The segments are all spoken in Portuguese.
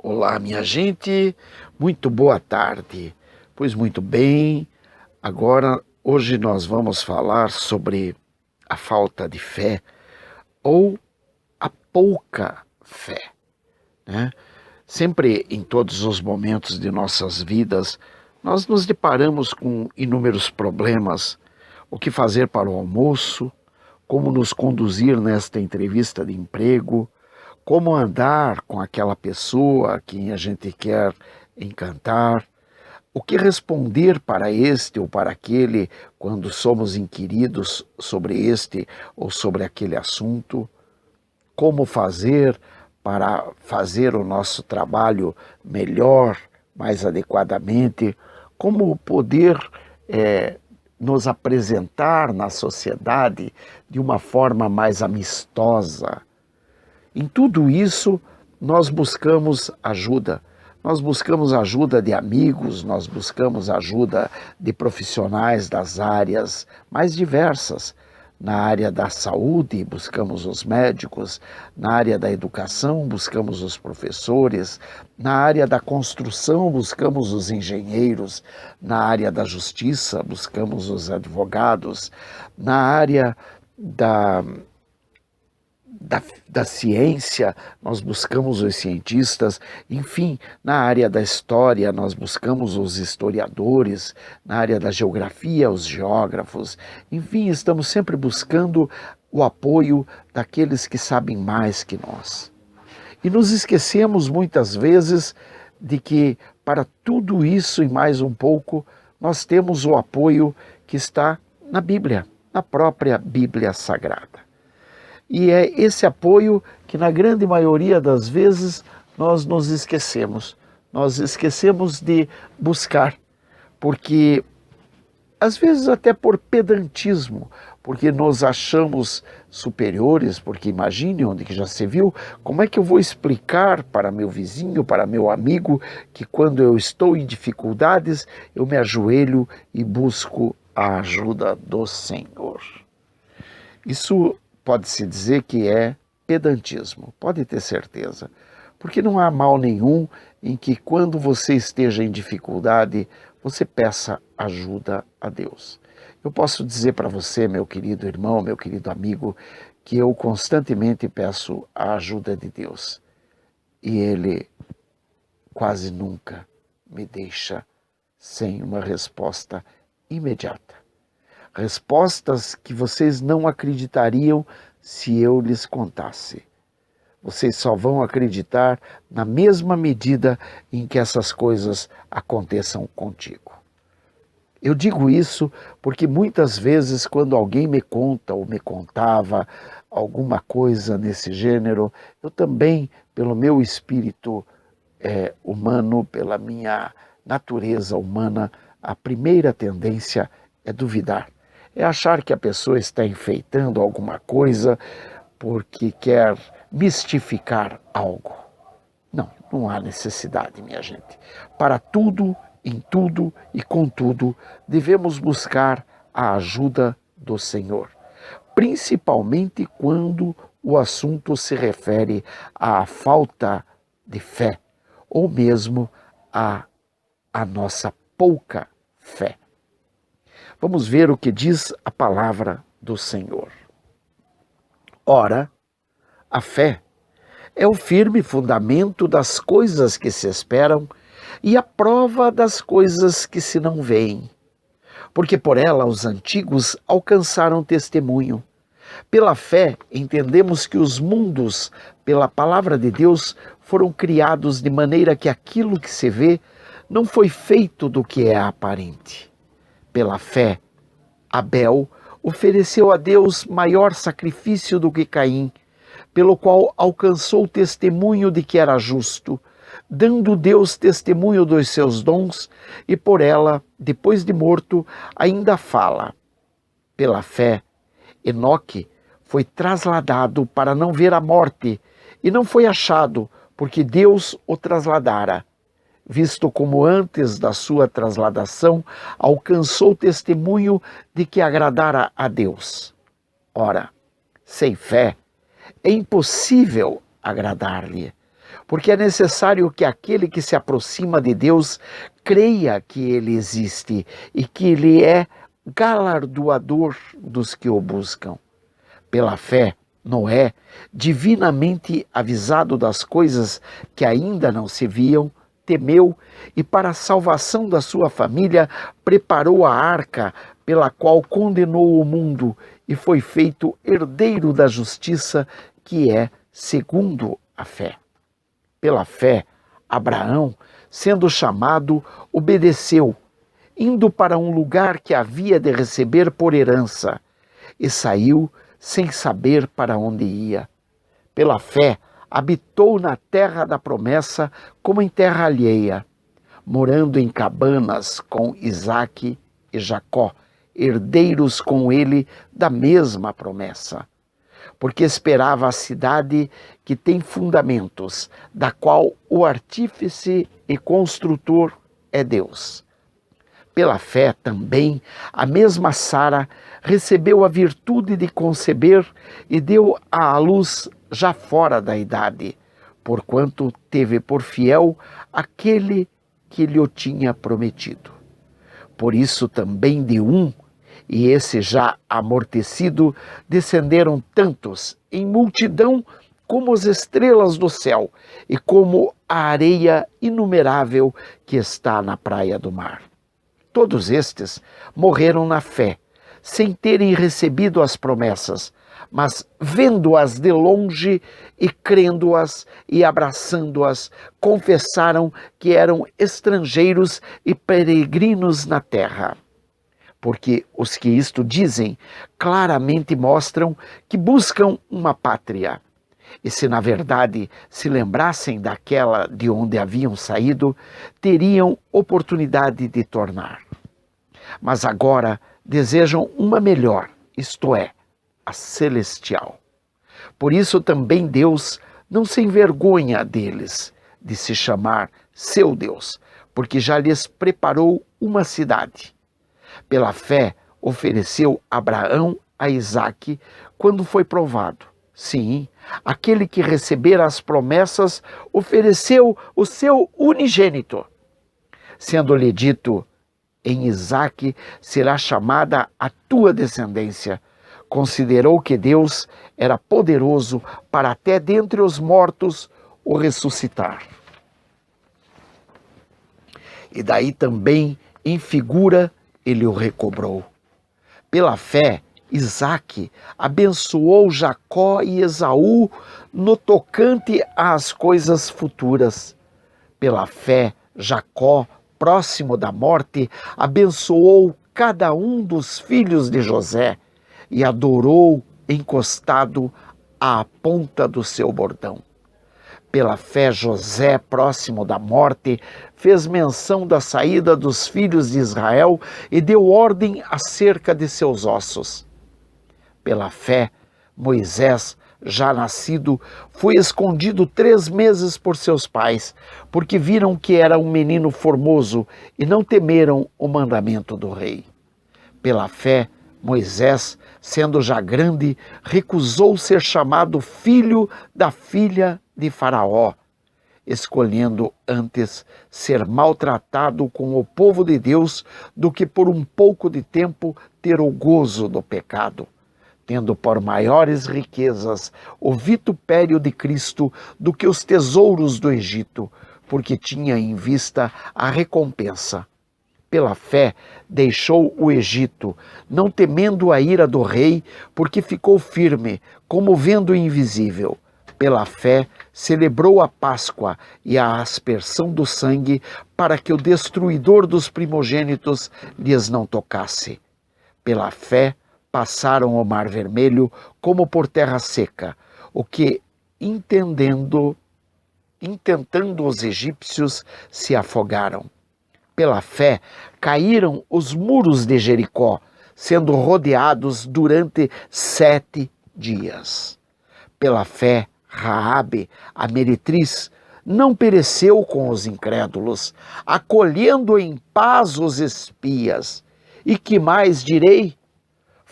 Olá, minha gente, muito boa tarde. Pois muito bem, hoje nós vamos falar sobre a falta de fé ou a pouca fé, né? Sempre em todos os momentos de nossas vidas, nós nos deparamos com inúmeros problemas. O que fazer para o almoço, como nos conduzir nesta entrevista de emprego, como andar com aquela pessoa a quem a gente quer encantar, o que responder para este ou para aquele quando somos inquiridos sobre este ou sobre aquele assunto, como fazer para fazer o nosso trabalho melhor, mais adequadamente, como poder nos apresentar na sociedade de uma forma mais amistosa. Em tudo isso, nós buscamos ajuda. Nós buscamos ajuda de amigos, nós buscamos ajuda de profissionais das áreas mais diversas. Na área da saúde, buscamos os médicos, na área da educação, buscamos os professores, na área da construção, buscamos os engenheiros, na área da justiça, buscamos os advogados, na área da ciência, nós buscamos os cientistas, enfim, na área da história, nós buscamos os historiadores, na área da geografia, os geógrafos, enfim, estamos sempre buscando o apoio daqueles que sabem mais que nós. E nos esquecemos muitas vezes de que, para tudo isso e mais um pouco, nós temos o apoio que está na Bíblia, na própria Bíblia Sagrada. E é esse apoio que, na grande maioria das vezes, nós nos esquecemos. Nós esquecemos de buscar, porque, às vezes até por pedantismo, porque nos achamos superiores, porque imagine onde que já se viu, como é que eu vou explicar para meu vizinho, para meu amigo, que quando eu estou em dificuldades, eu me ajoelho e busco a ajuda do Senhor. Isso pode-se dizer que é pedantismo, pode ter certeza, porque não há mal nenhum em que quando você esteja em dificuldade, você peça ajuda a Deus. Eu posso dizer para você, meu querido irmão, meu querido amigo, que eu constantemente peço a ajuda de Deus e Ele quase nunca me deixa sem uma resposta imediata. Respostas que vocês não acreditariam se eu lhes contasse. Vocês só vão acreditar na mesma medida em que essas coisas aconteçam contigo. Eu digo isso porque muitas vezes quando alguém me conta ou me contava alguma coisa nesse gênero, eu também, pelo meu espírito humano, pela minha natureza humana, a primeira tendência é duvidar. É achar que a pessoa está enfeitando alguma coisa porque quer mistificar algo. Não, não há necessidade, minha gente. Para tudo, em tudo e com tudo, devemos buscar a ajuda do Senhor. Principalmente quando o assunto se refere à falta de fé, ou mesmo à nossa pouca fé. Vamos ver o que diz a palavra do Senhor. Ora, a fé é o firme fundamento das coisas que se esperam e a prova das coisas que se não veem. Porque por ela os antigos alcançaram testemunho. Pela fé entendemos que os mundos, pela palavra de Deus, foram criados de maneira que aquilo que se vê não foi feito do que é aparente. Pela fé, Abel ofereceu a Deus maior sacrifício do que Caim, pelo qual alcançou o testemunho de que era justo, dando Deus testemunho dos seus dons, e por ela, depois de morto, ainda fala. Pela fé, Enoque foi trasladado para não ver a morte, e não foi achado, porque Deus o trasladara. Visto como antes da sua trasladação alcançou testemunho de que agradara a Deus. Ora, sem fé é impossível agradar-lhe, porque é necessário que aquele que se aproxima de Deus creia que Ele existe e que Ele é galardoador dos que o buscam. Pela fé, Noé, divinamente avisado das coisas que ainda não se viam, temeu e, para a salvação da sua família, preparou a arca pela qual condenou o mundo e foi feito herdeiro da justiça, que é segundo a fé. Pela fé, Abraão, sendo chamado, obedeceu, indo para um lugar que havia de receber por herança, e saiu sem saber para onde ia. Pela fé, habitou na terra da promessa como em terra alheia, morando em cabanas com Isaque e Jacó, herdeiros com ele da mesma promessa. Porque esperava a cidade que tem fundamentos, da qual o artífice e construtor é Deus. Pela fé também, a mesma Sara recebeu a virtude de conceber e deu à luz já fora da idade, porquanto teve por fiel aquele que lhe o tinha prometido. Por isso também de um, e esse já amortecido, descenderam tantos em multidão como as estrelas do céu e como a areia inumerável que está na praia do mar. Todos estes morreram na fé, sem terem recebido as promessas, mas vendo-as de longe e crendo-as e abraçando-as, confessaram que eram estrangeiros e peregrinos na terra. Porque os que isto dizem claramente mostram que buscam uma pátria. E se na verdade se lembrassem daquela de onde haviam saído, teriam oportunidade de tornar. Mas agora desejam uma melhor, isto é, a celestial. Por isso também Deus não se envergonha deles, de se chamar seu Deus, porque já lhes preparou uma cidade. Pela fé, ofereceu Abraão a Isaque quando foi provado. Sim, aquele que recebera as promessas ofereceu o seu unigênito. Sendo-lhe dito, em Isaque será chamada a tua descendência. Considerou que Deus era poderoso para até dentre os mortos o ressuscitar. E daí também, em figura, ele o recobrou. Pela fé, Isaque abençoou Jacó e Esaú no tocante às coisas futuras. Pela fé, Jacó, próximo da morte, abençoou cada um dos filhos de José e adorou encostado à ponta do seu bordão. Pela fé, José, próximo da morte, fez menção da saída dos filhos de Israel e deu ordem acerca de seus ossos. Pela fé, Moisés, já nascido, foi escondido 3 meses por seus pais, porque viram que era um menino formoso e não temeram o mandamento do rei. Pela fé, Moisés, sendo já grande, recusou ser chamado filho da filha de Faraó, escolhendo antes ser maltratado com o povo de Deus do que por um pouco de tempo ter o gozo do pecado, tendo por maiores riquezas o vitupério de Cristo do que os tesouros do Egito, porque tinha em vista a recompensa. Pela fé, deixou o Egito, não temendo a ira do rei, porque ficou firme, como vendo o invisível. Pela fé, celebrou a Páscoa e a aspersão do sangue, para que o destruidor dos primogênitos lhes não tocasse. Pela fé, passaram o Mar Vermelho como por terra seca, o que, intentando os egípcios, se afogaram. Pela fé, caíram os muros de Jericó, sendo rodeados durante 7 dias. Pela fé, Raabe, a meretriz, não pereceu com os incrédulos, acolhendo em paz os espias. E que mais direi?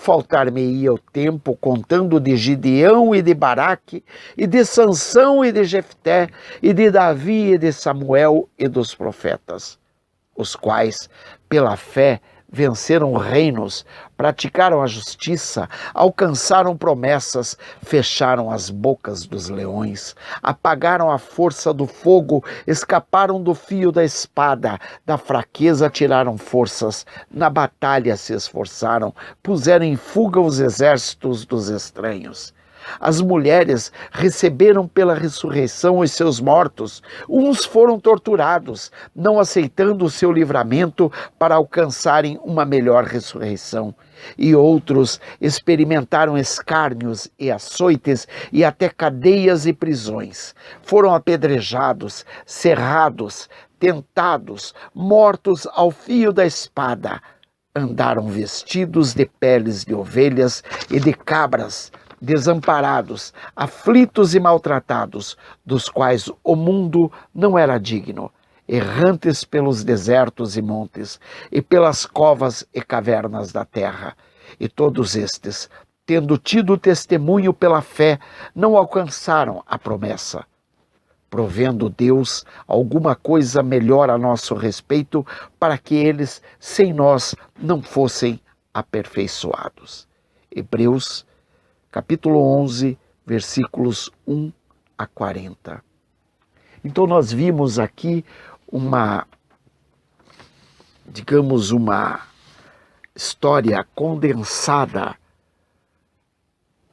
faltar-me-ia o tempo contando de Gideão e de Baraque, e de Sansão e de Jefté, e de Davi e de Samuel e dos profetas, os quais, pela fé, venceram reinos, praticaram a justiça, alcançaram promessas, fecharam as bocas dos leões, apagaram a força do fogo, escaparam do fio da espada, da fraqueza tiraram forças, na batalha se esforçaram, puseram em fuga os exércitos dos estranhos. As mulheres receberam pela ressurreição os seus mortos. Uns foram torturados, não aceitando o seu livramento para alcançarem uma melhor ressurreição. E outros experimentaram escárnios e açoites e até cadeias e prisões. Foram apedrejados, cerrados, tentados, mortos ao fio da espada. Andaram vestidos de peles de ovelhas e de cabras, desamparados, aflitos e maltratados, dos quais o mundo não era digno, errantes pelos desertos e montes, e pelas covas e cavernas da terra. E todos estes, tendo tido testemunho pela fé, não alcançaram a promessa, provendo Deus alguma coisa melhor a nosso respeito, para que eles, sem nós, não fossem aperfeiçoados. Hebreus capítulo 11, versículos 1 a 40. Então nós vimos aqui uma história condensada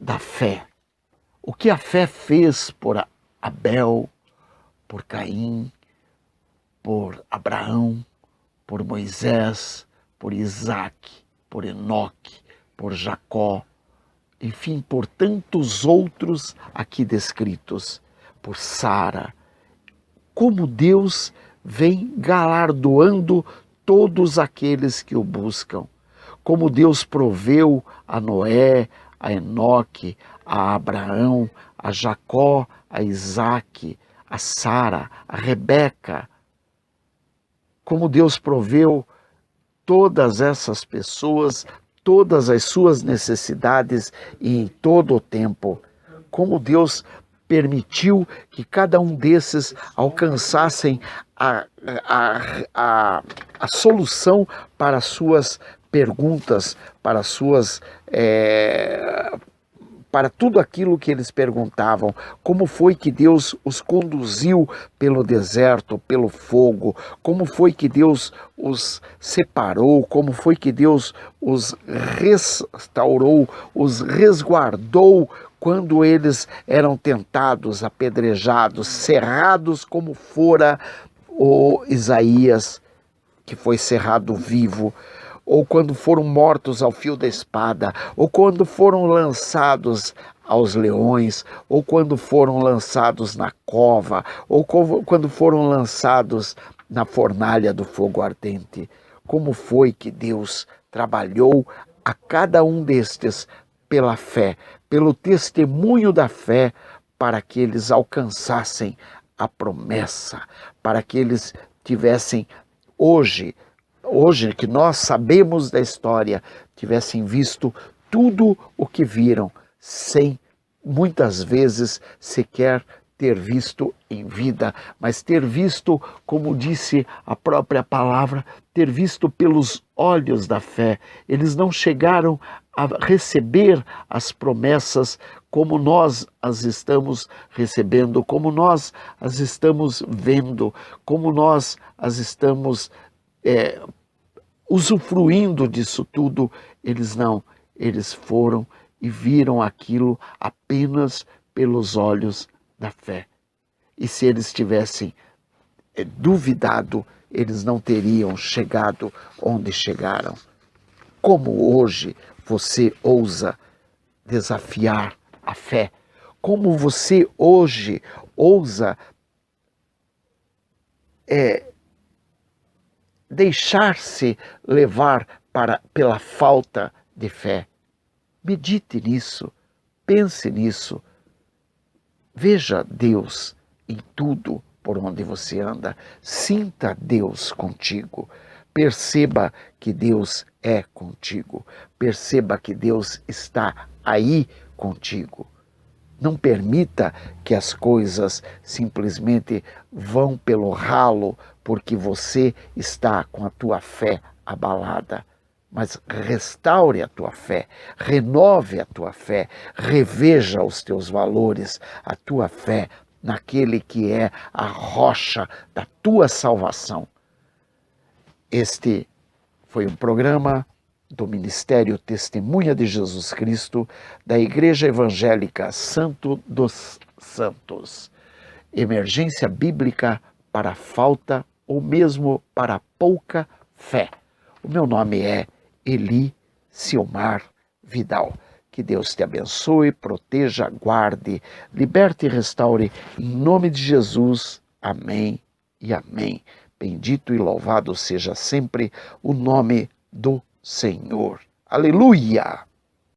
da fé. O que a fé fez por Abel, por Caim, por Abraão, por Moisés, por Isaque, por Enoque, por Jacó, enfim, por tantos outros aqui descritos, por Sara. Como Deus vem galardoando todos aqueles que o buscam. Como Deus proveu a Noé, a Enoque, a Abraão, a Jacó, a Isaque, a Sara, a Rebeca. Como Deus proveu todas essas pessoas, todas as suas necessidades e em todo o tempo. Como Deus permitiu que cada um desses alcançassem a solução para as suas perguntas, para para tudo aquilo que eles perguntavam. Como foi que Deus os conduziu pelo deserto, pelo fogo? Como foi que Deus os separou? Como foi que Deus os restaurou, os resguardou quando eles eram tentados, apedrejados, cerrados como fora o Isaías, que foi cerrado vivo, ou quando foram mortos ao fio da espada, ou quando foram lançados aos leões, ou quando foram lançados na cova, ou quando foram lançados na fornalha do fogo ardente. Como foi que Deus trabalhou a cada um destes pela fé, pelo testemunho da fé, para que eles alcançassem a promessa, para que eles tivessem hoje que nós sabemos da história, tivessem visto tudo o que viram, sem muitas vezes sequer ter visto em vida, mas ter visto, como disse a própria palavra, ter visto pelos olhos da fé. Eles não chegaram a receber as promessas como nós as estamos recebendo, como nós as estamos vendo, como nós as estamos usufruindo disso tudo. Eles não, eles foram e viram aquilo apenas pelos olhos da fé. E se eles tivessem duvidado, eles não teriam chegado onde chegaram. Como hoje você ousa desafiar a fé? Como você hoje ousa deixar-se levar pela falta de fé? Medite nisso, pense nisso. Veja Deus em tudo por onde você anda. Sinta Deus contigo. perceba que Deus é contigo. Perceba que Deus está aí contigo. Não permita que as coisas simplesmente vão pelo ralo porque você está com a tua fé abalada. Mas restaure a tua fé, renove a tua fé, reveja os teus valores, a tua fé naquele que é a rocha da tua salvação. Este foi um programa do Ministério Testemunha de Jesus Cristo, da Igreja Evangélica Santo dos Santos. Emergência bíblica para falta ou mesmo para pouca fé. O meu nome é Eli Silmar Vidal. Que Deus te abençoe, proteja, guarde, liberte e restaure. Em nome de Jesus. Amém e amém. Bendito e louvado seja sempre o nome do Senhor. Aleluia!